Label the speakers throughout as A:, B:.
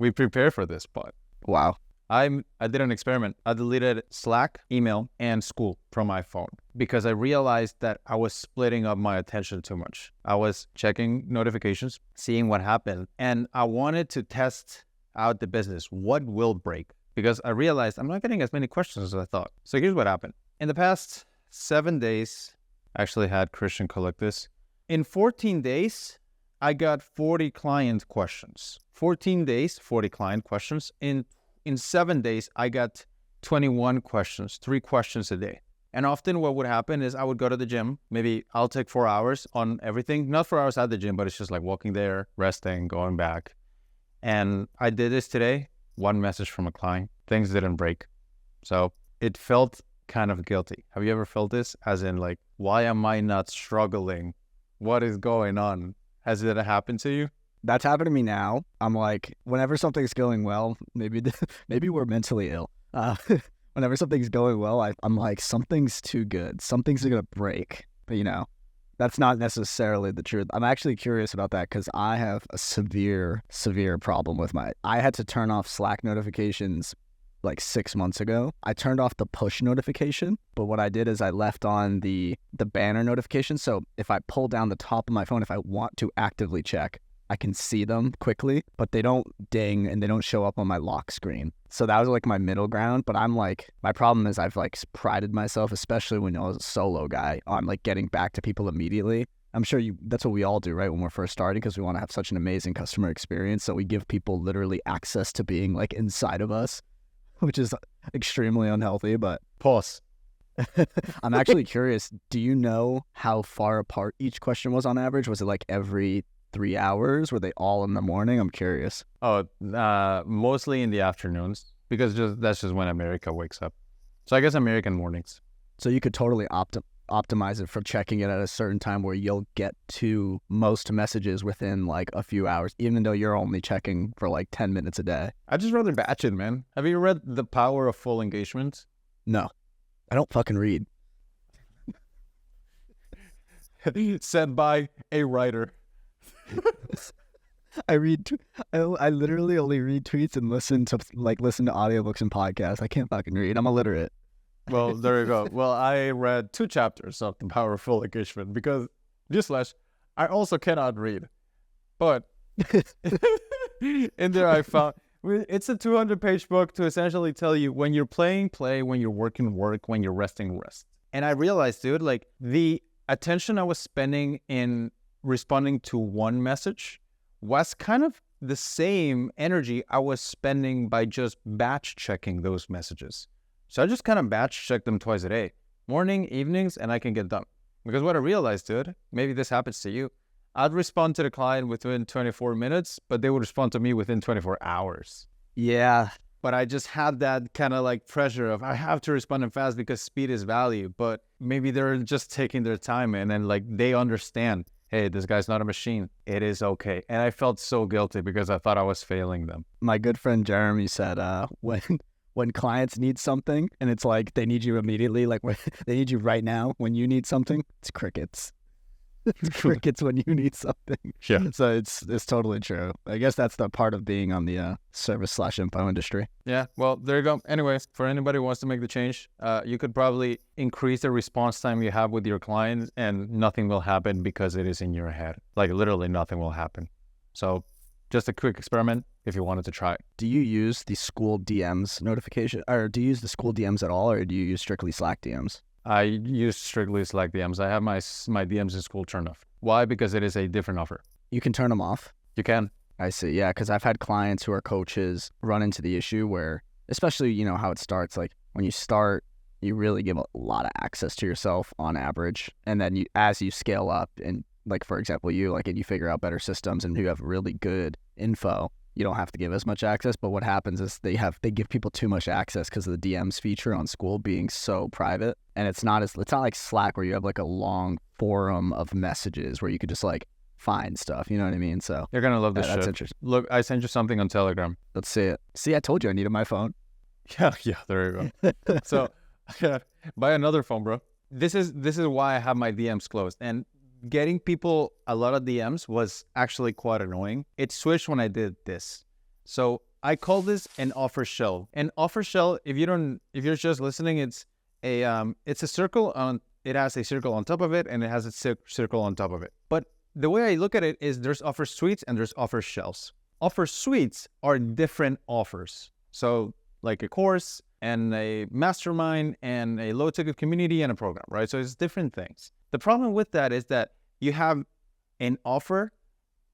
A: We prepare for this, but
B: Wow.
A: I did an experiment. I deleted Slack, email, and school from my phone because I realized that I was splitting up my attention too much. I was checking notifications, seeing what happened, and I wanted to test out the business. What will break? Because I realized I'm not getting as many questions as I thought. So here's what happened. In the past 7 days, I actually had Christian collect this. In 14 days, I got 40 client questions. 14 days, 40 client questions. In 7 days, I got 21 questions, 3 questions a day. And often what would happen is I would go to the gym. Maybe I'll take 4 hours on everything. Not 4 hours at the gym, but it's just like walking there, resting, going back. And I did this today. 1 message from a client. Things didn't break. So it felt kind of guilty. Have you ever felt this? As in like, why am I not struggling? What is going on? Has it happened to you?
B: That's happened to me now. I'm like, whenever something's going well, maybe we're mentally ill. Whenever something's going well, I'm like, something's too good. Something's going to break. But, that's not necessarily the truth. I'm actually curious about that because I have a severe problem with I had to turn off Slack notifications like 6 months ago. I turned off the push notification, but what I did is I left on the banner notification. So if I pull down the top of my phone, if I want to actively check, I can see them quickly, but they don't ding and they don't show up on my lock screen. So that was like my middle ground. But I'm like, my problem is I've like prided myself, especially when I was a solo guy, on like getting back to people immediately. I'm sure that's what we all do, right? When we're first starting, because we want to have such an amazing customer experience. So we give people literally access to being like inside of us, which is extremely unhealthy, but
A: Pause.
B: I'm actually curious. Do you know how far apart each question was on average? Was it like every 3 hours? Were they all in the morning? I'm curious.
A: Oh, mostly in the afternoons because that's just when America wakes up. So I guess American mornings.
B: So you could totally optimize it for checking it at a certain time where you'll get to most messages within like a few hours, even though you're only checking for like 10 minutes a day.
A: I just rather batch it, man. Have you read The Power of Full Engagement?
B: No, I don't fucking read.
A: Said by a writer.
B: I literally only read tweets and listen to audiobooks and podcasts. I can't fucking read. I'm illiterate.
A: Well, there you go. Well, I read 2 chapters of The Power of Full Engagement because, I also cannot read. But in there I found, it's a 200-page book to essentially tell you when you're playing, play, when you're working, work, when you're resting, rest. And I realized, dude, like the attention I was spending in responding to one message was kind of the same energy I was spending by just batch checking those messages. So I just kind of batch check them twice a day, morning, evenings, and I can get done. Because what I realized, dude, maybe this happens to you, I'd respond to the client within 24 minutes, but they would respond to me within 24 hours.
B: Yeah.
A: But I just had that kind of like pressure of I have to respond fast because speed is value. But maybe they're just taking their time and then like they understand, hey, this guy's not a machine. It is okay. And I felt so guilty because I thought I was failing them.
B: My good friend Jeremy said when clients need something and it's like they need you immediately, like they need you right now, when you need something, it's crickets. It's crickets when you need something.
A: Yeah.
B: So it's totally true. I guess that's the part of being on the service/info industry.
A: Yeah. Well, there you go. Anyways, for anybody who wants to make the change, you could probably increase the response time you have with your clients and nothing will happen because it is in your head. Like literally nothing will happen. So just a quick experiment if you wanted to try it.
B: Do you use the school DMs notification, or do you use the school DMs at all, or do you use strictly Slack DMs?
A: I use strictly Slack DMs. I have my DMs in school turned off. Why? Because it is a different offer.
B: You can turn them off?
A: You can.
B: I see. Yeah, because I've had clients who are coaches run into the issue where, especially, you know, how it starts, like when you start, you really give a lot of access to yourself on average. And then as you scale up and like, for example, and you figure out better systems and you have really good info, you don't have to give as much access. But what happens is they give people too much access because of the DMs feature on school being so private. And it's not like Slack where you have like a long forum of messages where you could just like find stuff. You know what I mean? So
A: you're going to love this shit.
B: That's interesting.
A: Look, I sent you something on Telegram.
B: Let's see it. See, I told you I needed my phone.
A: Yeah, there you go. So buy another phone, bro. This is why I have my DMs closed. And getting people a lot of DMs was actually quite annoying. It switched when I did this. So I call this an offer shell. An offer shell, if you're just listening, it's a circle on. It has a circle on top of it, and it has a circle on top of it. But the way I look at it is there's offer suites and there's offer shells. Offer suites are different offers. So like a course and a mastermind and a low ticket community and a program, right? So it's different things. The problem with that is that you have an offer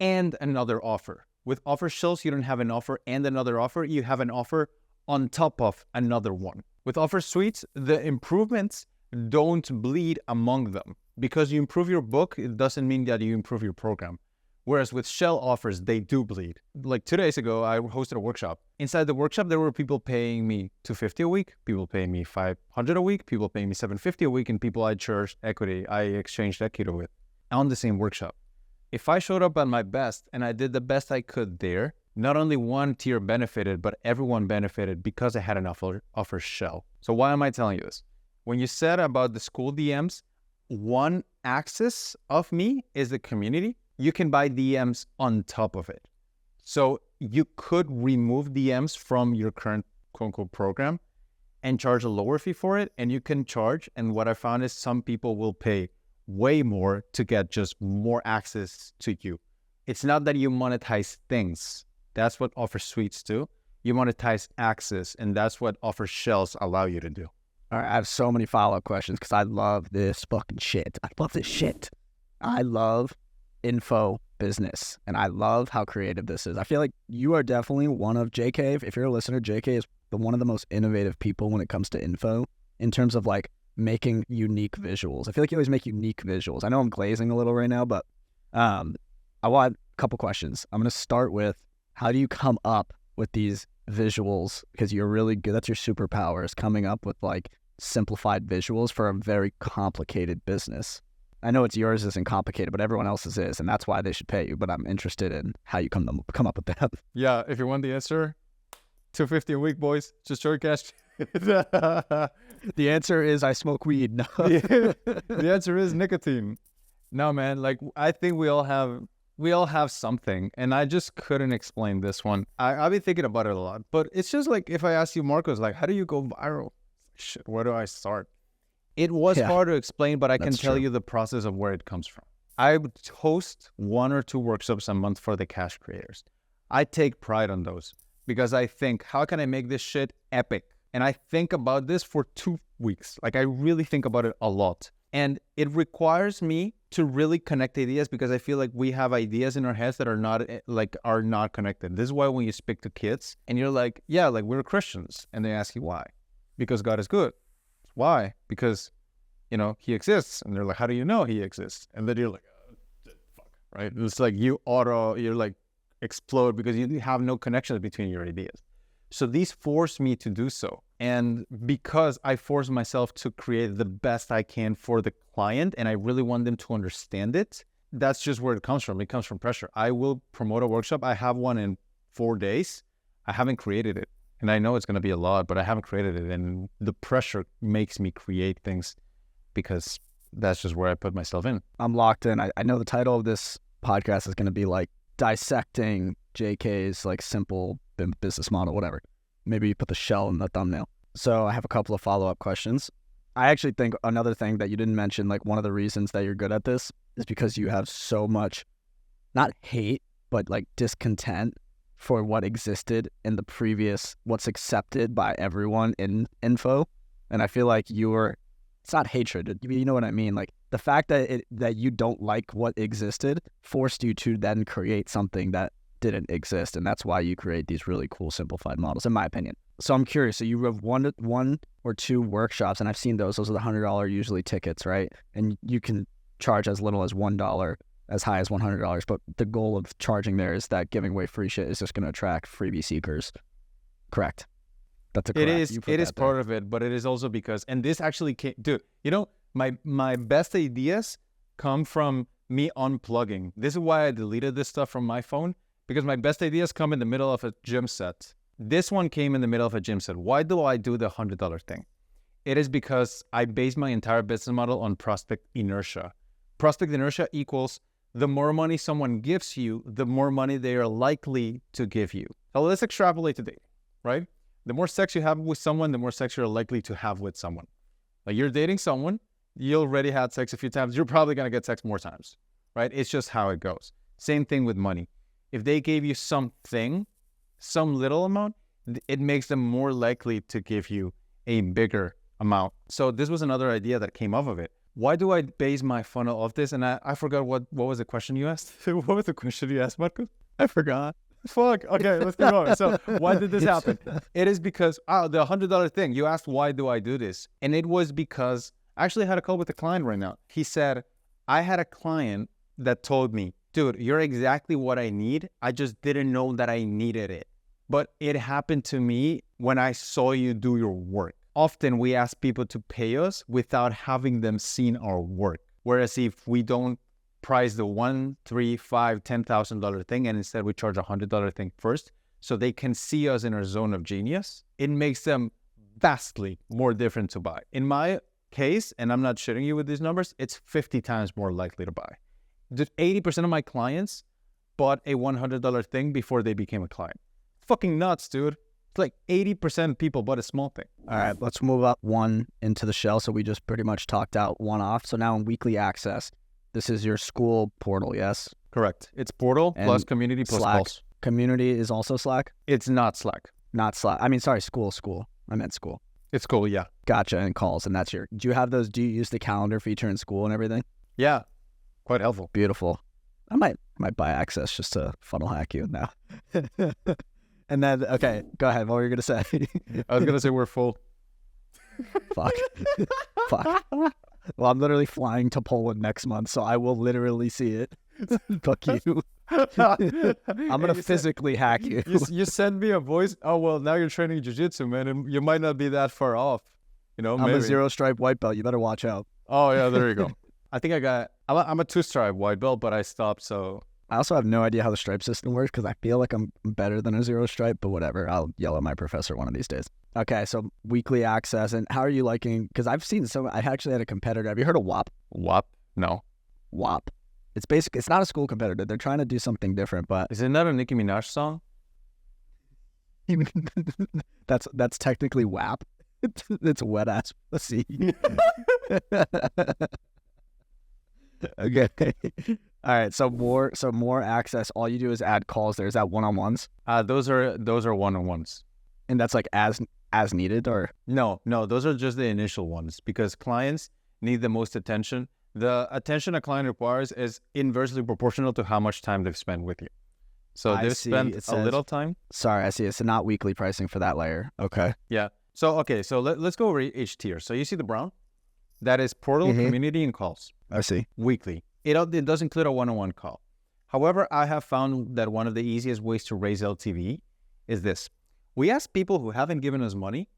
A: and another offer. With offer shells, you don't have an offer and another offer. You have an offer on top of another one. With offer suites, the improvements don't bleed among them. Because you improve your book, it doesn't mean that you improve your program. Whereas with shell offers, they do bleed. Like 2 days ago, I hosted a workshop. Inside the workshop, there were people paying me $250 a week, people paying me $500 a week, people paying me $750 a week, and people I charged equity, I exchanged equity with on the same workshop. If I showed up at my best and I did the best I could there, not only one tier benefited, but everyone benefited because I had an offer shell. So why am I telling you this? When you said about the school DMs, one axis of me is the community. You can buy DMs on top of it. So you could remove DMs from your current quote-unquote program and charge a lower fee for it. And you can charge. And what I found is some people will pay way more to get just more access to you. It's not that you monetize things. That's what offer suites do. You monetize access, and that's what offer shells allow you to do.
B: All right, I have so many follow-up questions because I love this fucking shit. I love this shit. I love info business, and I love how creative this is. I feel like you are definitely one of JK. If you're a listener, JK is one of the most innovative people when it comes to info in terms of like making unique visuals. I feel like you always make unique visuals. I know I'm glazing a little right now, but I want a couple questions. I'm going to start with, how do you come up with these visuals? Because you're really good. That's your superpower, is coming up with like simplified visuals for a very complicated business. I know it's yours isn't complicated, but everyone else's is, and that's why they should pay you. But I'm interested in how you come up with that.
A: Yeah, if you want the answer, $250 a week, boys. Just join Cashie.
B: The answer is I smoke weed. No.
A: The answer is nicotine. No, man. Like, I think we all have something, and I just couldn't explain this one. I've been thinking about it a lot, but it's just like if I ask you, Marcos, like, how do you go viral? Shit, where do I start? It was hard to explain, but I can tell you the process of where it comes from. I would host 1 or 2 workshops a month for the cash creators. I take pride on those because I think, how can I make this shit epic? And I think about this for 2 weeks. Like, I really think about it a lot. And it requires me to really connect ideas because I feel like we have ideas in our heads that are not connected. This is why when you speak to kids and you're like, yeah, like, we're Christians. And they ask you why? Because God is good. Why? Because, he exists. And they're like, how do you know he exists? And then you're like, fuck, right? It's like you're like explode because you have no connection between your ideas. So these force me to do so. And because I force myself to create the best I can for the client and I really want them to understand it, that's just where it comes from. It comes from pressure. I will promote a workshop. I have one in 4 days. I haven't created it. And I know it's going to be a lot, but I haven't created it. And the pressure makes me create things because that's just where I put myself in.
B: I'm locked in. I know the title of this podcast is going to be like dissecting JK's like simple business model, whatever. Maybe you put the shell in the thumbnail. So I have a couple of follow-up questions. I actually think another thing that you didn't mention, like one of the reasons that you're good at this is because you have so much, not hate, but like discontent for what existed in the previous, what's accepted by everyone in info. And I feel like it's not hatred, you know what I mean? Like the fact that you don't like what existed forced you to then create something that didn't exist. And that's why you create these really cool simplified models, in my opinion. So I'm curious. So you have one or 2 workshops, and I've seen those. Those are the $100 usually tickets, right? And you can charge as little as $1, as high as $100. But the goal of charging there is that giving away free shit is just going to attract freebie seekers. Correct. That's a correct.
A: It is part of it, but it is also because, and this actually came, dude, my best ideas come from me unplugging. This is why I deleted this stuff from my phone, because my best ideas come in the middle of a gym set. This one came in the middle of a gym set. Why do I do the $100 thing? It is because I base my entire business model on prospect inertia. Prospect inertia equals the more money someone gives you, the more money they are likely to give you. Now let's extrapolate to dating, right? The more sex you have with someone, the more sex you're likely to have with someone. Like you're dating someone, you already had sex a few times, you're probably going to get sex more times, right? It's just how it goes. Same thing with money. If they gave you something, some little amount, it makes them more likely to give you a bigger amount. So this was another idea that came off of it. Why do I base my funnel off this? And I forgot what was the question you asked? What was the question you asked, Marcos?
B: I forgot.
A: Fuck. Okay, let's keep going. So why did this happen? It is because, the $100 thing. You asked, why do I do this? And it was because I actually had a call with a client right now. He said, I had a client that told me, dude, you're exactly what I need. I just didn't know that I needed it. But it happened to me when I saw you do your work. Often we ask people to pay us without having them seen our work. Whereas if we don't price the $1,000, $3,000, $5,000, $10,000 thing, and instead we charge $100 thing first, so they can see us in our zone of genius, it makes them vastly more different to buy. In my case, and I'm not shitting you with these numbers, it's 50 times more likely to buy. 80% of my clients bought a $100 thing before they became a client. Fucking nuts, dude. It's like 80% of people bought a small thing.
B: All right, let's move up one into the shell. So we just pretty much talked out one off. So now in weekly access, this is your school portal, yes?
A: Correct. It's portal
B: And
A: plus community plus
B: Slack.
A: calls.
B: Community is also Slack?
A: It's not Slack.
B: Not Slack. I mean, sorry, school. I meant school.
A: It's cool, yeah.
B: Gotcha, and calls, and that's your... Do you use the calendar feature in school and everything?
A: Yeah, quite helpful.
B: Beautiful. I might buy access just to funnel hack you now. And then, okay, go ahead. What were you going to say?
A: I was going to say we're full.
B: Fuck. Fuck. Well, I'm literally flying to Poland next month, so I will literally see it. Fuck you. I'm going to physically hack you.
A: You send me a voice. Oh, well, now you're training jiu-jitsu, man, and you might not be that far off. You know,
B: I'm
A: maybe.
B: a 0-stripe white belt. You better watch out.
A: Oh, yeah, there you go. I think I'm a 2-stripe white belt, but I stopped, so...
B: I also have no idea how the stripe system works because I feel like I'm better than a 0-stripe, but whatever. I'll yell at my professor one of these days. Okay, so weekly access. And how are you liking? Because I've seen I actually had a competitor. Have you heard of WAP?
A: WAP? No.
B: WAP. It's not a school competitor. They're trying to do something different, but
A: Is it not a Nicki Minaj song?
B: that's technically WAP. It's wet ass pussy. Okay. All right. So more access. All you do is add calls. There's that one-on-ones.
A: Those are one-on-ones.
B: And that's like as needed, or
A: No, those are just the initial ones because clients need the most attention. The attention a client requires is inversely proportional to how much time they've spent with you. So
B: I
A: they've
B: see.
A: spent
B: It
A: a
B: says-
A: little time.
B: sorry, I see. It's not weekly pricing for that layer. Okay.
A: Yeah. So let's go over each tier. So you see the brown? That is portal,
B: Mhm.
A: community, and calls.
B: I see.
A: Weekly. It does include a one-on-one call. However, I have found that one of the easiest ways to raise LTV is this. We ask people who haven't given us money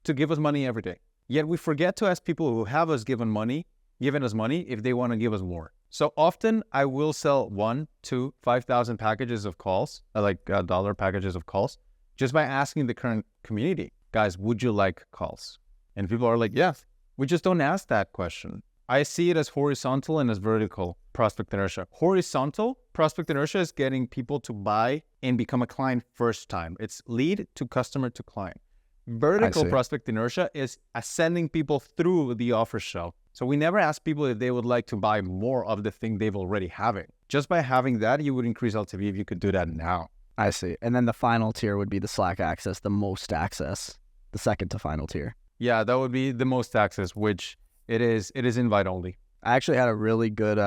A: to give us money every day. Yet we forget to ask people who have given us money if they want to give us more. So often I will sell 1, 2, 5,000 packages of calls, like dollar packages of calls, just by asking the current community, guys, would you like calls? And people are like, yes. We just don't ask that question. I see it as horizontal and as vertical prospect inertia. Horizontal prospect inertia is getting people to buy and become a client first time. It's lead to customer to client. Vertical
B: see.
A: prospect inertia is ascending people through the offer shelf. So we never ask people if they would like to buy more of the thing they've already having. Just by having that, you would increase LTV if you could do that now.
B: I see. And then the final tier would be the Slack access, the most access, the second to final tier.
A: Yeah, that would be the most access, which it is invite only.
B: I actually had a really good,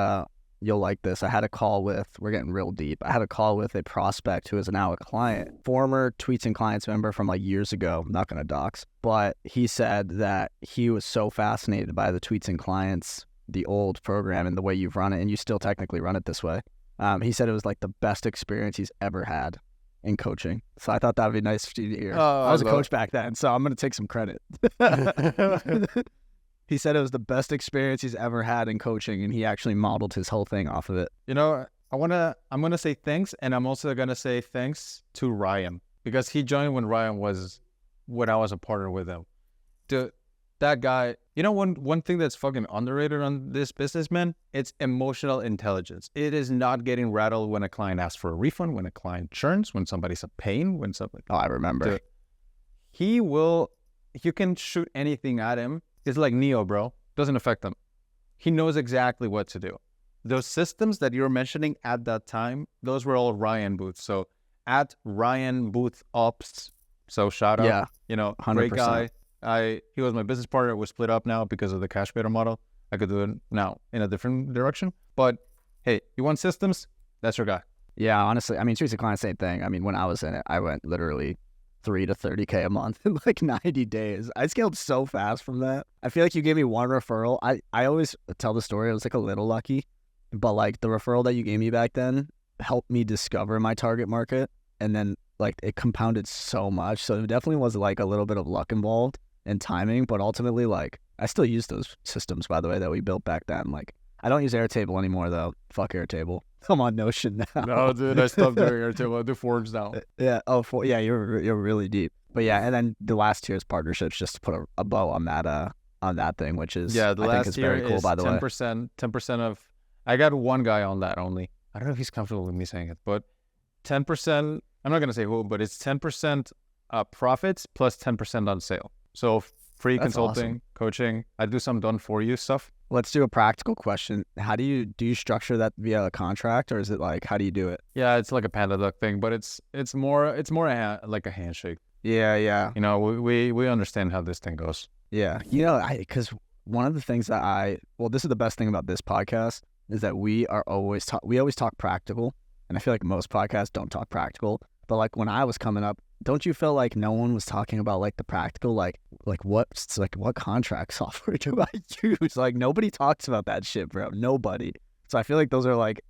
B: you'll like this. I had a call with, we're getting real deep. I had a call with a prospect who is now a client, former Tweets and Clients member from like years ago. I'm not going to dox, but he said that he was so fascinated by the Tweets and Clients, the old program and the way you've run it, and you still technically run it this way. He said it was like the best experience he's ever had in coaching. So I thought that would be nice for you to hear. I was a coach back then, so I'm going to take some credit. He said it was the best experience he's ever had in coaching, and he actually modeled his whole thing off of it.
A: You know, I'm going to say thanks, and I'm also going to say thanks to Ryan, because he joined when I was a partner with him. That guy, one thing that's fucking underrated on this business, man, it's emotional intelligence. It is not getting rattled when a client asks for a refund, when a client churns, when somebody's a pain, when something.
B: Oh, I remember.
A: You can shoot anything at him. It's like Neo, bro. Doesn't affect him. He knows exactly what to do. Those systems that you're mentioning at that time, those were all Ryan Booth. So at Ryan Booth Ops, so shout out,
B: Yeah,
A: great
B: 100%.
A: guy. He was my business partner. We're split up now because of the cash beta model. I could do it now in a different direction. But hey, you want systems? That's your guy.
B: Yeah, honestly, I mean, Streets of Client, same thing. I mean, when I was in it, I went literally 3 to 30K a month in like 90 days. I scaled so fast from that. I feel like you gave me one referral. I always tell the story. I was like a little lucky, but like the referral that you gave me back then helped me discover my target market. And then like it compounded so much. So it definitely was like a little bit of luck involved and timing, but ultimately like I still use those systems, by the way, that we built back then. Like I don't use Airtable anymore though. Fuck Airtable. I'm on Notion now.
A: No, dude, I stopped doing Airtable. I do Forge now.
B: Yeah. Oh, yeah. You're really deep. But yeah, and then the last tier is partnerships, just to put a bow on that thing, which is
A: the
B: I think
A: last
B: is
A: tier
B: very cool.
A: is
B: By the way,
A: 10% of. I got one guy on that only. I don't know if he's comfortable with me saying it, but 10%. I'm not gonna say who, but it's 10% profits plus 10% on sale. So free
B: That's
A: consulting,
B: awesome.
A: coaching. I do some done for you stuff.
B: Let's do a practical question. How do you structure that via a contract, or is it like how do you do it?
A: Yeah, it's like a panda duck thing, but it's more like a handshake.
B: Yeah.
A: We understand how this thing goes.
B: Yeah. Because one of the things that this is the best thing about this podcast is that we always talk practical, and I feel like most podcasts don't talk practical. But like when I was coming up, don't you feel like no one was talking about like the practical, like what contract software do I use? Like nobody talks about that shit, bro. Nobody. So I feel like those are like,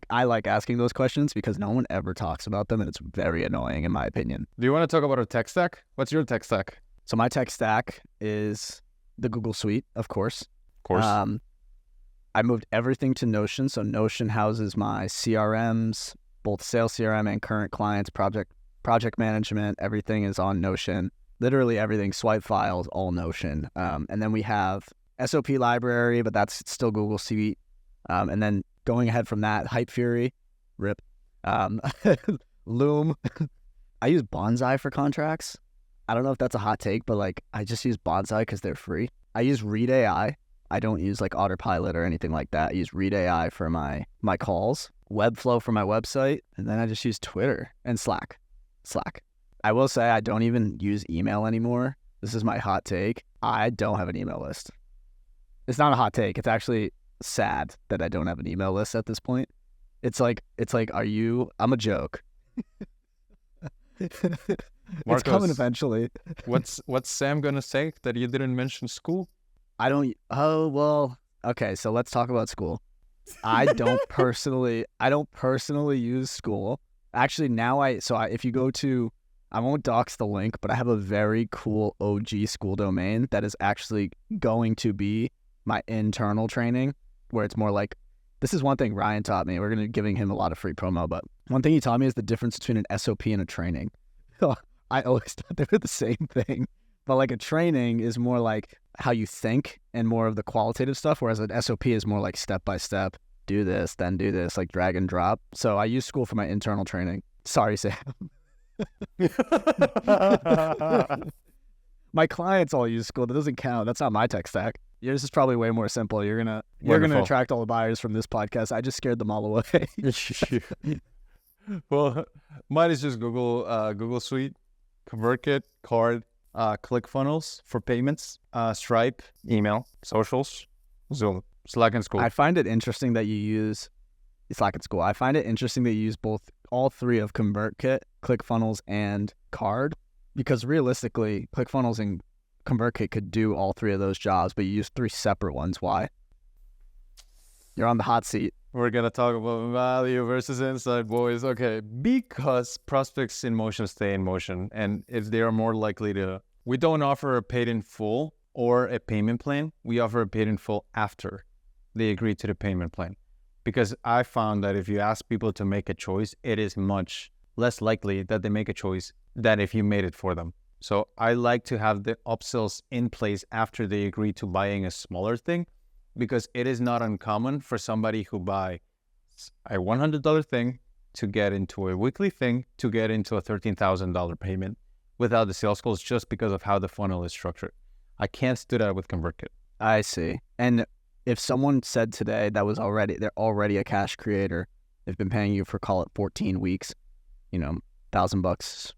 B: I like asking those questions because no one ever talks about them, and it's very annoying in my opinion.
A: Do you want to talk about our tech stack? What's your tech stack?
B: So my tech stack is the Google Suite, of course.
A: Of course.
B: I moved everything to Notion. So Notion houses my CRMs, both sales CRM and current clients, project management. Everything is on Notion. Literally everything, swipe files, all Notion. And then we have SOP library, but that's still Google Suite. And then going ahead from that, Hype Fury, RIP, Loom. I use Bonsai for contracts. I don't know if that's a hot take, but like I just use Bonsai because they're free. I use Read AI. I don't use like Autopilot or anything like that. I use Read AI for my calls, Webflow for my website, and then I just use Twitter and Slack. I will say I don't even use email anymore. This is my hot take. I don't have an email list. It's not a hot take. It's actually sad that I don't have an email list at this point. It's like, I'm a joke. It's coming eventually.
A: What's Sam gonna say that you didn't mention school?
B: Okay, so let's talk about school. I don't personally use school. Actually, now if you go to, I won't dox the link, but I have a very cool OG school domain that is actually going to be my internal training, where it's more like, this is one thing Ryan taught me. We're going to be giving him a lot of free promo, but one thing he taught me is the difference between an SOP and a training. I always thought they were the same thing, but like a training is more like how you think and more of the qualitative stuff, whereas an SOP is more like step by step, do this, then do this, like drag and drop. So I use school for my internal training. Sorry, Sam. My clients all use school. That doesn't count. That's not my tech stack. Yours is probably way more simple. You're gonna attract all the buyers from this podcast. I just scared them all away.
A: Well, mine is just Google Suite, ConvertKit, Card, ClickFunnels for payments, Stripe, email, socials, Zoom, Slack, and School.
B: I find it interesting that you use Slack and School. I find it interesting that you use all three of ConvertKit, ClickFunnels, and Card, because realistically, ClickFunnels and ConvertKit could do all three of those jobs, but you use three separate ones. Why? You're on the hot seat.
A: We're going to talk about value versus insight, boys. Okay, because prospects in motion stay in motion, and if they are more likely to... We don't offer a paid in full or a payment plan. We offer a paid in full after they agree to the payment plan. Because I found that if you ask people to make a choice, it is much less likely that they make a choice than if you made it for them. So I like to have the upsells in place after they agree to buying a smaller thing, because it is not uncommon for somebody who buy a $100 thing to get into a weekly thing to get into a $13,000 payment without the sales calls, just because of how the funnel is structured. I can't do that with ConvertKit.
B: I see. And if someone said today they're already a cash creator, they've been paying you for, call it 14 weeks, $1,000,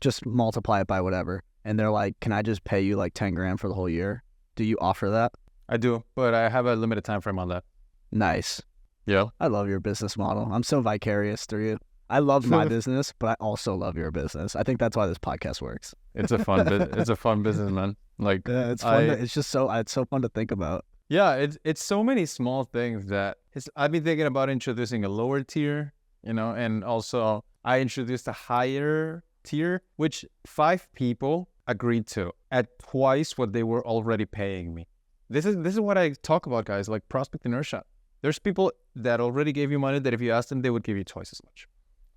B: just multiply it by whatever. And they're like, can I just pay you like 10 grand for the whole year? Do you offer that?
A: I do, but I have a limited time frame on that.
B: Nice.
A: Yeah.
B: I love your business model. I'm so vicarious through you. I love my business, but I also love your business. I think that's why this podcast works.
A: It's a fun it's a fun business, man. Like,
B: yeah, it's fun. It's just it's so fun to think about.
A: Yeah, it's so many small things that I've been thinking about introducing a lower tier, and also I introduced a higher tier, which 5 people agreed to at twice what they were already paying me. This is what I talk about, guys, like prospect inertia. There's people that already gave you money that if you asked them, they would give you twice as much.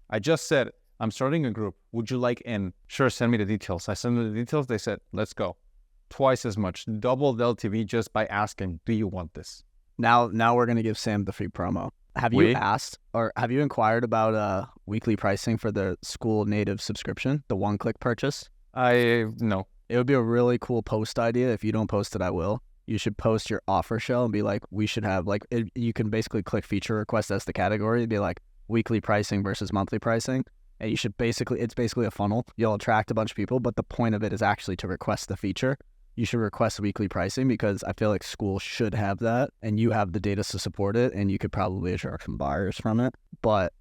A: I just said, I'm starting a group. Would you like in? Sure, send me the details. I sent them the details. They said, let's go. Twice as much, double the LTV just by asking, do you want this?
B: Now we're going to give Sam the free promo. Have you asked or have you inquired about weekly pricing for the school native subscription, the one-click purchase?
A: No.
B: It would be a really cool post idea. If you don't post it, I will. You should post your offer shell and be like, we should have you can basically click feature request as the category and be like weekly pricing versus monthly pricing. And you should it's basically a funnel. You'll attract a bunch of people, but the point of it is actually to request the feature. You should request weekly pricing because I feel like schools should have that and you have the data to support it and you could probably attract some buyers from it. But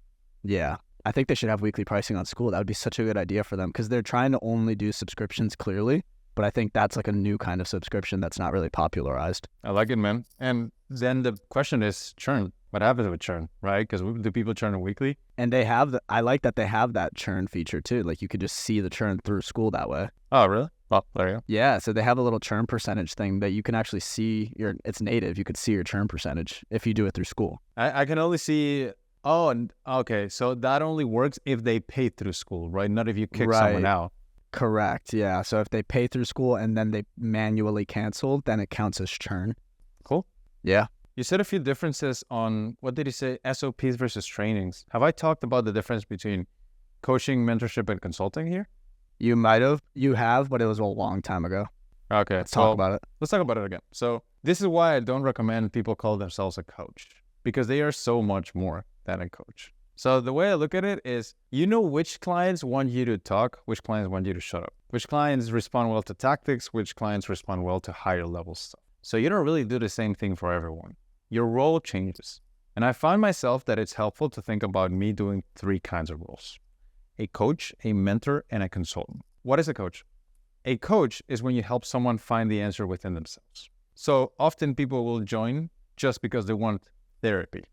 B: yeah, I think they should have weekly pricing on school. That would be such a good idea for them because they're trying to only do subscriptions clearly. But I think that's like a new kind of subscription that's not really popularized.
A: I like it, man. And then the question is churn. What happens with churn, right? Because do people churn weekly?
B: And I like that they have that churn feature too. Like you could just see the churn through school that way.
A: Oh, really? Oh, there you go.
B: Yeah, so they have a little churn percentage thing that you can actually see it's native. You could see your churn percentage if you do it through school.
A: I can only see, okay. So that only works if they pay through school, right? Not if you kick someone out.
B: Correct, yeah. So if they pay through school and then they manually cancel, then it counts as churn.
A: Cool.
B: Yeah.
A: You said a few differences on, what did you say, SOPs versus trainings. Have I talked about the difference between coaching, mentorship, and consulting here?
B: You might have. You have, but it was a long time ago.
A: Okay.
B: Let's talk about it.
A: Let's talk about it again. So this is why I don't recommend people call themselves a coach, because they are so much more than a coach. So the way I look at it is, which clients want you to talk, which clients want you to shut up, which clients respond well to tactics, which clients respond well to higher level stuff. So you don't really do the same thing for everyone. Your role changes. And I find myself that it's helpful to think about me doing 3 kinds of roles: a coach, a mentor, and a consultant. What is a coach? A coach is when you help someone find the answer within themselves. So often people will join just because they want therapy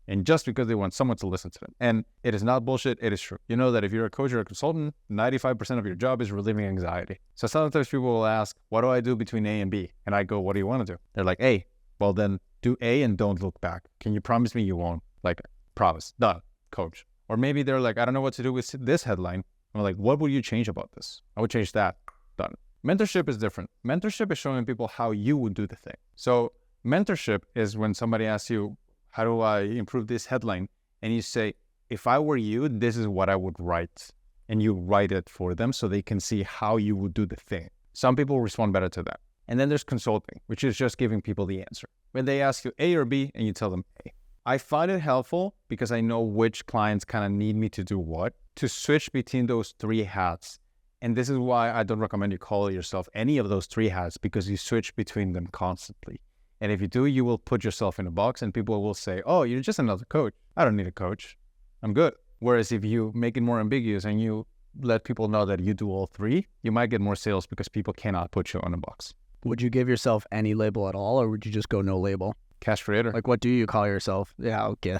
A: and just because they want someone to listen to them. And it is not bullshit. It is true. You know that if you're a coach or a consultant, 95% of your job is relieving anxiety. So sometimes people will ask, what do I do between A and B? And I go, what do you want to do? They're like, A. Well, then do A and don't look back. Can you promise me you won't? Like, promise. Done. Coach. Or maybe they're like, I don't know what to do with this headline. I'm like, what would you change about this? I would change that. Done. Mentorship is different. Mentorship is showing people how you would do the thing. So mentorship is when somebody asks you, how do I improve this headline? And you say, if I were you, this is what I would write. And you write it for them so they can see how you would do the thing. Some people respond better to that. And then there's consulting, which is just giving people the answer. When they ask you A or B and you tell them A. I find it helpful because I know which clients kind of need me to do what, to switch between those 3 hats. And this is why I don't recommend you call yourself any of those 3 hats, because you switch between them constantly. And if you do, you will put yourself in a box and people will say, oh, you're just another coach. I don't need a coach. I'm good. Whereas if you make it more ambiguous and you let people know that you do all 3, you might get more sales because people cannot put you on a box.
B: Would you give yourself any label at all, or would you just go no label?
A: Cash creator.
B: Like, what do you call yourself? Yeah, okay.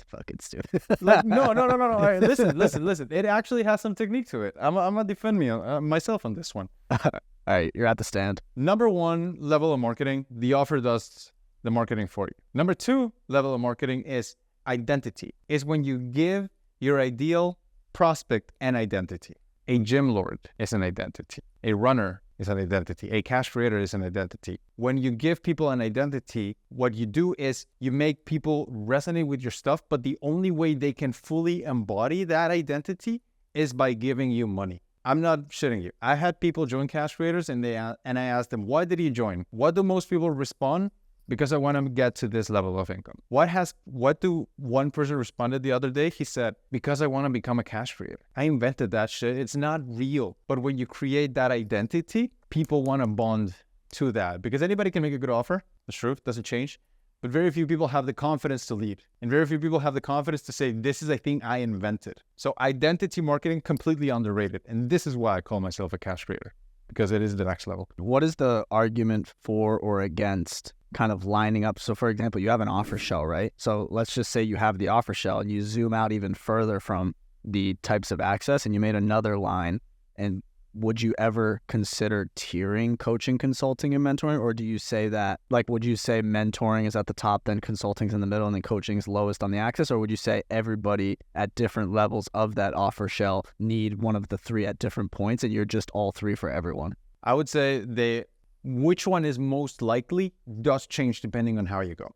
B: Fucking stupid.
A: Like, no. All right, listen. It actually has some technique to it. I'm gonna defend myself on this one.
B: All right, you're at the stand.
A: Number 1 level of marketing, the offer does the marketing for you. Number 2 level of marketing is identity. Is when you give your ideal prospect an identity. A gym lord is an identity. A runner is an identity. A cash creator is an identity. When you give people an identity, what you do is you make people resonate with your stuff, but the only way they can fully embody that identity is by giving you money. I'm not shitting you. I had people join cash creators and I asked them, why did you join? What do most people respond? Because I want to get to this level of income. What do one person responded the other day? He said, because I want to become a cash creator. I invented that shit. It's not real. But when you create that identity, people want to bond to that because anybody can make a good offer. The truth doesn't change. But very few people have the confidence to lead. And very few people have the confidence to say, this is a thing I invented. So identity marketing, completely underrated. And this is why I call myself a cash creator, because it is the next level.
B: What is the argument for or against kind of lining up? So for example, you have an offer shell, right? So let's just say you have the offer shell and you zoom out even further from the types of access and you made another line. And would you ever consider tiering coaching, consulting, and mentoring? Or do you say that, like, would you say mentoring is at the top, then consulting's in the middle, and then coaching is lowest on the axis? Or would you say everybody at different levels of that offer shell need one of the three at different points, and you're just all three for everyone?
A: I would say which one is most likely does change depending on how you go.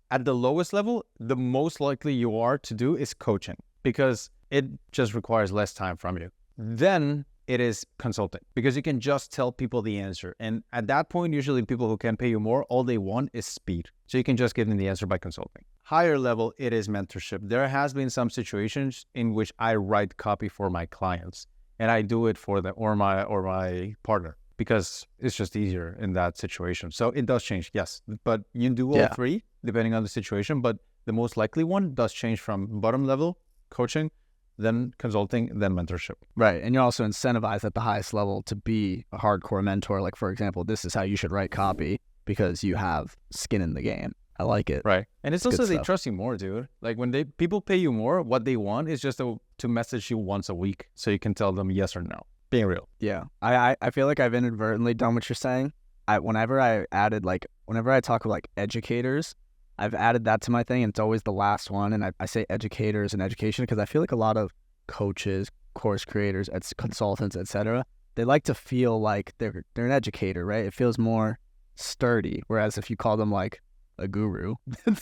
A: At the lowest level, the most likely you are to do is coaching because it just requires less time from you. Then it is consulting because you can just tell people the answer. And at that point, usually people who can pay you more, all they want is speed. So you can just give them the answer by consulting. Higher level, it is mentorship. There has been some situations in which I write copy for my clients and I do it for them or my partner because it's just easier in that situation. So it does change, yes. But you do all three depending on the situation. But the most likely one does change from bottom level, coaching, then consulting, then mentorship.
B: Right. And you're also incentivized at the highest level to be a hardcore mentor. Like, for example, this is how you should write copy because you have skin in the game. I like it.
A: Right. And it's also they trust you more, dude. Like when people pay you more, what they want is just to message you once a week so you can tell them yes or no. Being real.
B: Yeah. I feel like I've inadvertently done what you're saying. Whenever I talk with like educators, I've added that to my thing, and it's always the last one. And I say educators and education because I feel like a lot of coaches, course creators, consultants, etc., they like to feel like they're an educator, right? It feels more sturdy. Whereas if you call them like a guru,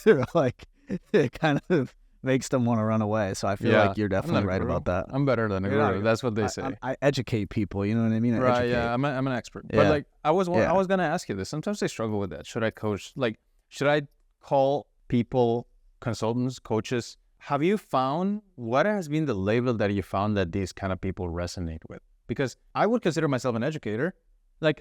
B: they're like, it kind of makes them want to run away. So I feel like you're definitely right about that.
A: I'm better than a guru. That's what they say.
B: I educate people. You know what I mean?
A: Right. Yeah. I'm an expert. Yeah. But like I was gonna ask you this. Sometimes I struggle with that. Should I coach? Like, should I call people consultants, coaches? Have you found what has been the label that you found that these kind of people resonate with? Because I would consider myself an educator. I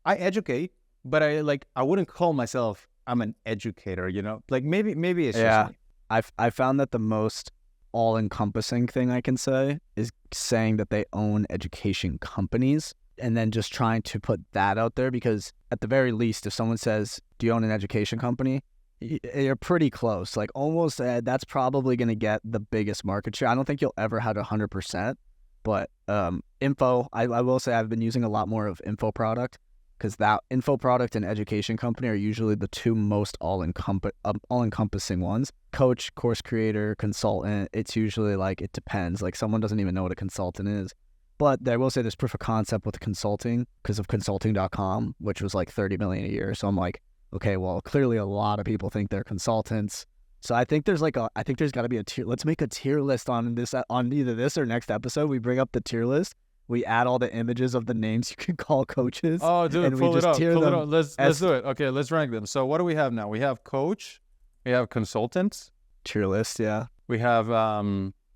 A: educate, but I wouldn't call myself I'm an educator, you know? Like maybe it's just me.
B: I found that the most all-encompassing thing I can say is saying that they own education companies and then just trying to put that out there, because at the very least, if someone says, do you own an education company? You're pretty close. Like almost that's probably going to get the biggest market share. I don't think you'll ever have 100%, but info, I will say I've been using a lot more of info product, because that info product and education company are usually the two most all-encompassing ones. Coach, course creator, consultant, it's usually like, it depends. Like someone doesn't even know what a consultant is. But I will say there's proof of concept with consulting because of consulting.com, which was like 30 million a year. So I'm like, okay, well, clearly a lot of people think they're consultants. So I think there's got to be a tier. Let's make a tier list on either this or next episode. We bring up the tier list. We add all the images of the names you can call coaches.
A: Oh, dude, pull it up. Let's do it. Okay, let's rank them. So what do we have now? We have coach. We have consultants.
B: Tier list, yeah.
A: We have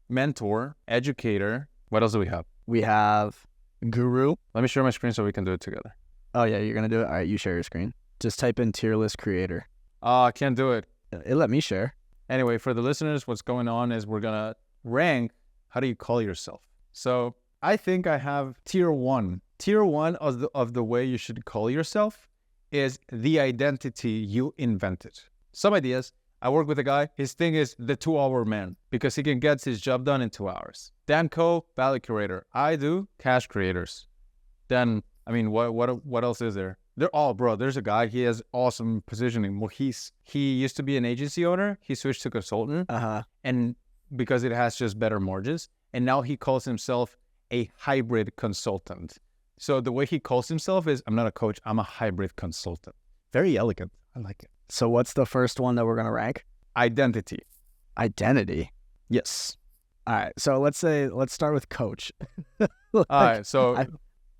A: mentor, educator. What else do we have?
B: We have guru.
A: Let me share my screen so we can do it together.
B: Oh, yeah, you're going to do it? All right, you share your screen. Just type in tier list creator.
A: I can't do it.
B: It let me share.
A: Anyway, for the listeners, what's going on is we're going to rank, how do you call yourself? So I think I have tier one. Tier one of the way you should call yourself is the identity you invented. Some ideas. I work with a guy. His thing is the 2-hour man because he can get his job done in 2 hours. Dan Co, value curator. I do cash creators. Then, I mean, what else is there? There's a guy. He has awesome positioning. Well, he used to be an agency owner. He switched to consultant. And because it has just better margins. And now he calls himself a hybrid consultant. So the way he calls himself is, I'm not a coach, I'm a hybrid consultant. Very elegant. I like it.
B: So what's the first one that we're gonna rank?
A: Identity.
B: Identity.
A: Yes.
B: All right. So let's start with coach.
A: All right. So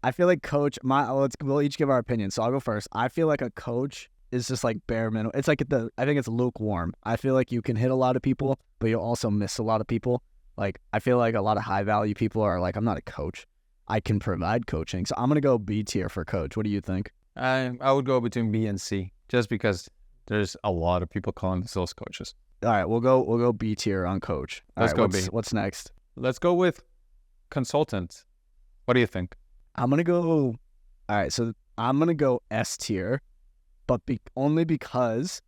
B: I feel like coach. We'll each give our opinion. So I'll go first. I feel like a coach is just like bare minimum. It's like I think it's lukewarm. I feel like you can hit a lot of people, but you'll also miss a lot of people. Like I feel like a lot of high value people are like, I'm not a coach. I can provide coaching. So I'm gonna go B tier for coach. What do you think?
A: I would go between B and C, just because there's a lot of people calling themselves coaches.
B: All right, we'll go B tier on coach.
A: Let's go B.
B: What's next?
A: Let's go with consultant. What do you think?
B: I'm gonna go. All right, so I'm gonna go S tier, but only because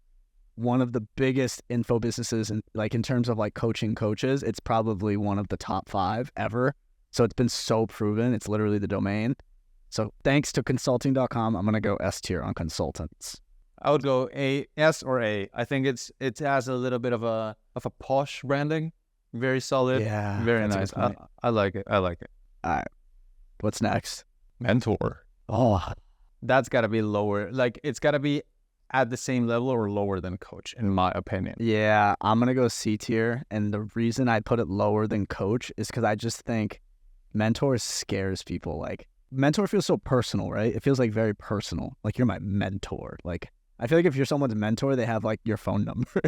B: one of the biggest info businesses in terms of like coaching coaches, it's probably one of the top 5 ever. So it's been so proven. It's literally the domain. So thanks to consulting.com, I'm gonna go S tier on consultants.
A: I would go S or A. I think it has a little bit of a posh branding. Very solid.
B: Yeah,
A: very nice. I like it.
B: All right, what's next?
A: Mentor.
B: Oh,
A: That's got to be lower. Like it's got to be at the same level or lower than coach, in my opinion.
B: yeah, I'm gonna go C tier, and the reason I put it lower than coach is because I just think mentor scares people. Like mentor feels so personal, right? It feels like very personal. Like you're my mentor. Like I feel like if you're someone's mentor, they have like your phone number.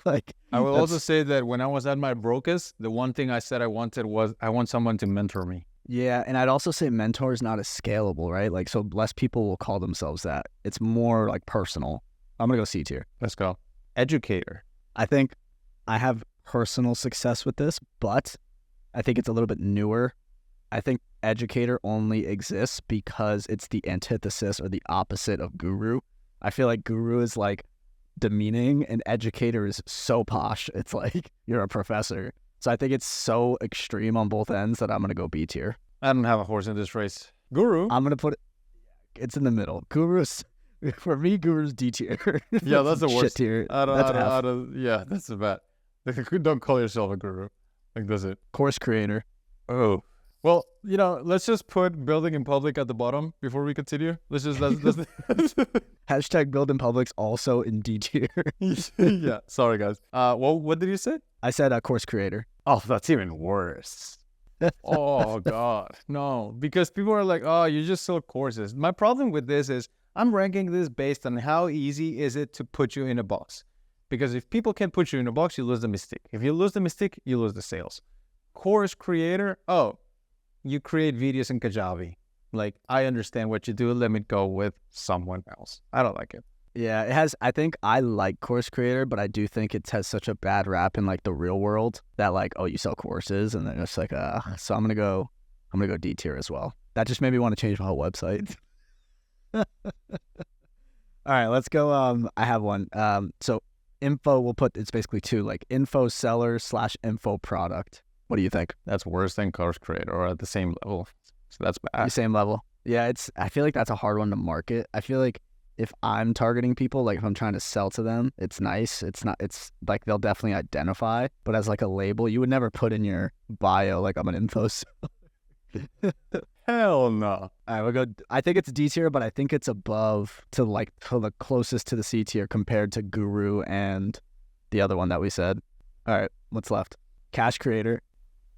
B: Like
A: I will also say that when I was at my brokest, the one thing I said I wanted was I want someone to mentor me.
B: yeah, and I'd also say mentor is not as scalable, right? Like so less people will call themselves that. It's more like personal. I'm gonna go C tier.
A: Let's go. Educator.
B: I think I have personal success with this, but I think it's a little bit newer. I think educator only exists because it's the antithesis or the opposite of guru. I feel like guru is like demeaning and educator is so posh. It's like you're a professor. So I think it's so extreme on both ends that I'm going to go B tier.
A: I don't have a horse in this race. Guru.
B: I'm going to put it's in the middle. Guru's, for me, guru's D tier.
A: Yeah, that's the worst.
B: Shit tier.
A: Yeah, that's the bad. Don't call yourself a guru. Like, does it?
B: Course creator.
A: Oh. Well, let's just put building in public at the bottom before we continue. Let's
B: Hashtag build in public's also in D tier.
A: Yeah, sorry guys. What did you say?
B: I said course creator.
A: Oh, that's even worse. Oh God, no. Because people are like, oh, you just sell courses. My problem with this is I'm ranking this based on how easy is it to put you in a box. Because if people can't put you in a box, you lose the mystique. If you lose the mystique, you lose the sales. Course creator, you create videos in Kajabi. Like, I understand what you do. Let me go with someone else. I don't like it.
B: Yeah, it has. I think I like course creator, but I do think it has such a bad rap in like the real world that like, oh, you sell courses, and then it's like, so I'm gonna go D tier as well. That just made me want to change my whole website. All right, let's go. I have one. So info, it's basically 2, like info seller / info product. What do you think?
A: That's worse than course creator or at the same level. So that's bad.
B: The same level. Yeah, I feel like that's a hard one to market. I feel like if I'm targeting people, like if I'm trying to sell to them, it's nice. It's like they'll definitely identify, but as like a label, you would never put in your bio, like I'm an info seller.
A: Hell no.
B: All right, we'll go. I think it's D tier, but I think it's above to the closest to the C tier compared to Guru and the other one that we said. All right, what's left? Cash creator.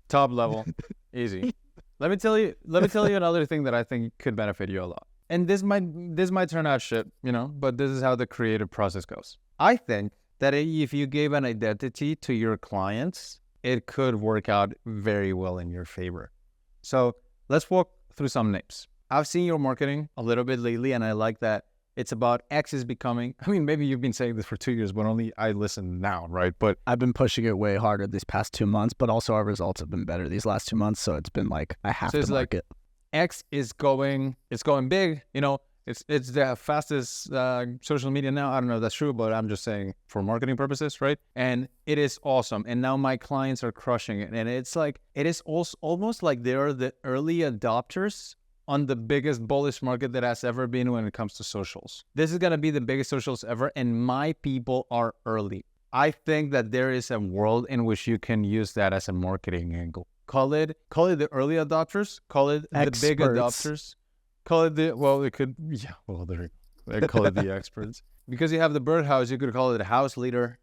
A: Top level. Easy. Let me tell you another thing that I think could benefit you a lot. And this might turn out shit, but this is how the creative process goes. I think that if you gave an identity to your clients, it could work out very well in your favor. So let's walk through some names. I've seen your marketing a little bit lately, and I like that it's about X is becoming, maybe you've been saying this for 2 years, but only I listen now, right? But
B: I've been pushing it way harder these past 2 months, but also our results have been better these last 2 months. So it's been like, I have to market.
A: X is going big, it's the fastest social media now. I don't know if that's true, but I'm just saying for marketing purposes, right? And it is awesome. And now my clients are crushing it. And it's like, it is also almost like they're the early adopters on the biggest bullish market that has ever been when it comes to socials. This is going to be the biggest socials ever, and my people are early. I think that there is a world in which you can use that as a marketing angle. Call it the early adopters. Call it the big
B: Experts.
A: adopters. Call it they call it the experts. Because you have the birdhouse, you could call it a house leader,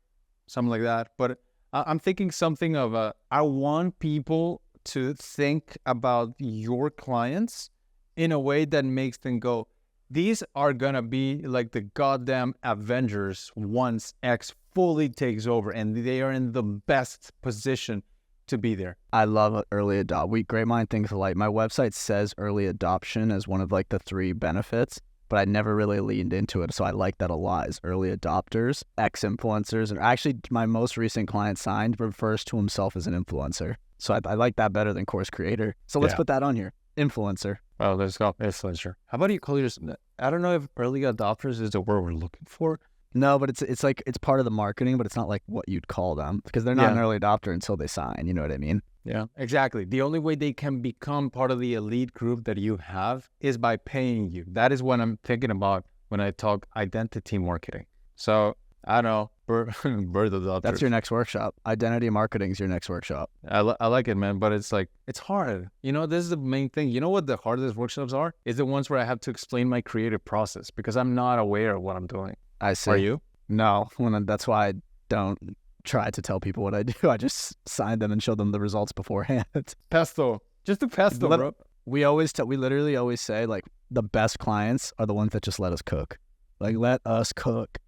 A: something like that. But I'm thinking something of I want people to think about your clients in a way that makes them go, these are gonna be like the goddamn Avengers once X fully takes over, and they are in the best position to be there.
B: I love early adopt. Great mind thinks alike. My website says early adoption as one of like the 3 benefits, but I never really leaned into it. So I like that a lot, is early adopters, ex-influencers. And actually, my most recent client signed refers to himself as an influencer. So I like that better than course creator. So let's put that on here. Influencer.
A: Oh, let's go. Influencer. How about you call yourself? I don't know if early adopters is the word we're looking for.
B: No, but it's like it's part of the marketing, but it's not like what you'd call them, because they're not an early adopter until they sign. You know what I mean?
A: Yeah, exactly. The only way they can become part of the elite group that you have is by paying you. That is what I'm thinking about when I talk identity marketing. So I don't know, bird adopters.
B: That's your next workshop. Identity marketing is your next workshop.
A: I like it, man, but it's like, it's hard. You know, this is the main thing. You know what the hardest workshops are? Is the ones where I have to explain my creative process because I'm not aware of what I'm doing.
B: I see.
A: Are you?
B: No, that's why I don't try to tell people what I do. I just sign them and show them the results beforehand.
A: Pesto. Just do pesto, bro.
B: We literally always say, like, the best clients are the ones that just let us cook. Like, let us cook.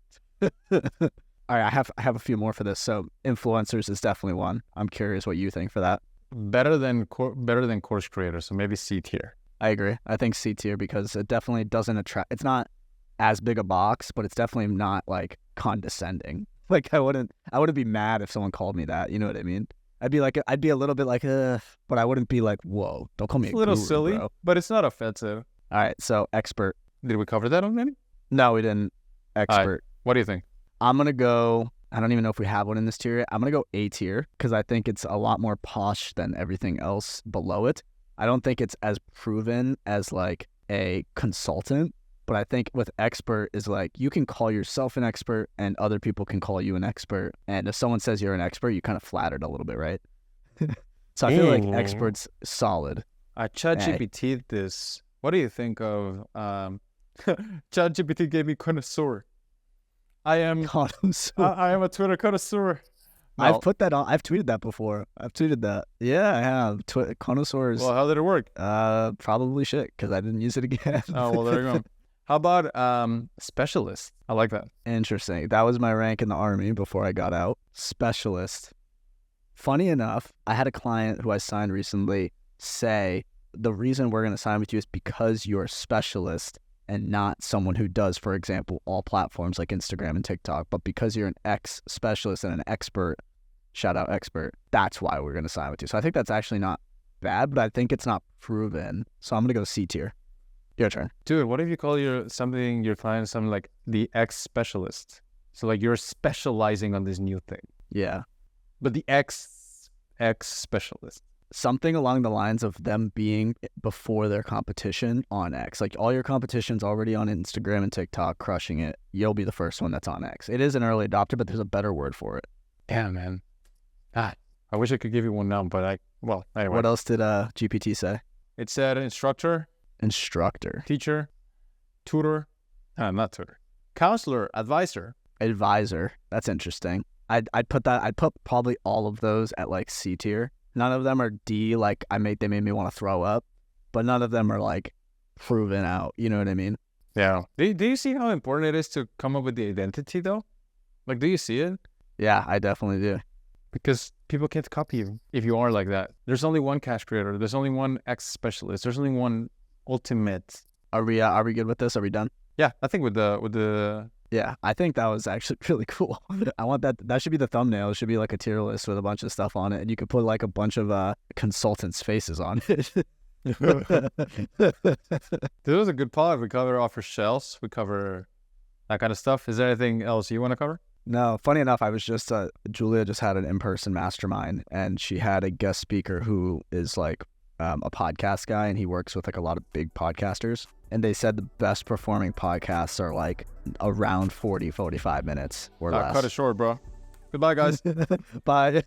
B: All right, I have a few more for this. So influencers is definitely one. I'm curious what you think for that.
A: Better than course creators, so maybe C tier.
B: I agree. I think C tier because it definitely doesn't attract. It's not as big a box, but it's definitely not like condescending. Like I wouldn't be mad if someone called me that. You know what I mean? I'd be a little bit like, but I wouldn't be like, whoa, don't call me
A: It's a little
B: guru,
A: silly,
B: bro.
A: but it's not offensive.
B: All right, so expert.
A: Did we cover that already?
B: No, we didn't. Expert.
A: What do you think?
B: I'm gonna go. I don't even know if we have one in this tier yet. I'm gonna go A tier because I think it's a lot more posh than everything else below it. I don't think it's as proven as like a consultant. But I think with expert is like you can call yourself an expert and other people can call you an expert. And if someone says you're an expert, you kind of flattered a little bit, right? So I feel like expert's solid.
A: I ChatGPT this. What do you think of ChatGPT gave me connoisseur. I am
B: Connoisseur.
A: I am a Twitter connoisseur. No.
B: I've put that on. I've tweeted that before. I've tweeted that. Yeah, I have. Connoisseurs.
A: Well, how did it work?
B: Probably shit because I didn't use it again.
A: Oh, well, there you go. How about specialist? I like that.
B: Interesting. That was my rank in the Army before I got out. Specialist. Funny enough, I had a client who I signed recently say, the reason we're going to sign with you is because you're a specialist and not someone who does, for example, all platforms like Instagram and TikTok, but because you're an ex-specialist and an expert, shout out expert, that's why we're going to sign with you. So I think that's actually not bad, but I think it's not proven. So I'm going to go C tier. Your turn.
A: Dude, what if you call your client something like the ex-specialist? So like you're specializing on this new thing.
B: Yeah.
A: But the ex-specialist.
B: Something along the lines of them being before their competition on X. Like all your competition's already on Instagram and TikTok crushing it. You'll be the first one that's on X. It is an early adopter, but there's a better word for it.
A: Yeah, man. I wish I could give you one now, but anyway.
B: What else did GPT say?
A: It said instructor, teacher, tutor, not tutor, counselor, advisor.
B: That's interesting. I'd put probably all of those at like C tier. None of them are D, like they made me want to throw up, but none of them are like proven out. You know what I mean?
A: Yeah. Do you see how important it is to come up with the identity though? Like, do you see it?
B: Yeah, I definitely do.
A: Because people can't copy you if you are like that. There's only one cash creator. There's only one X specialist. There's only one ultimate.
B: Are we good with this? Are we done?
A: Yeah, I think with the.
B: Yeah, I think that was actually really cool. I want that. That should be the thumbnail. It should be like a tier list with a bunch of stuff on it, and you could put like a bunch of consultants' faces on it.
A: This was a good pod. We cover offer shells. We cover that kind of stuff. Is there anything else you want to cover?
B: No. Funny enough, I was just Julia just had an in-person mastermind, and she had a guest speaker who is like a podcast guy, and he works with like a lot of big podcasters. And they said the best performing podcasts are like around 40, 45 minutes or less.
A: Cut it short, bro. Goodbye, guys.
B: Bye.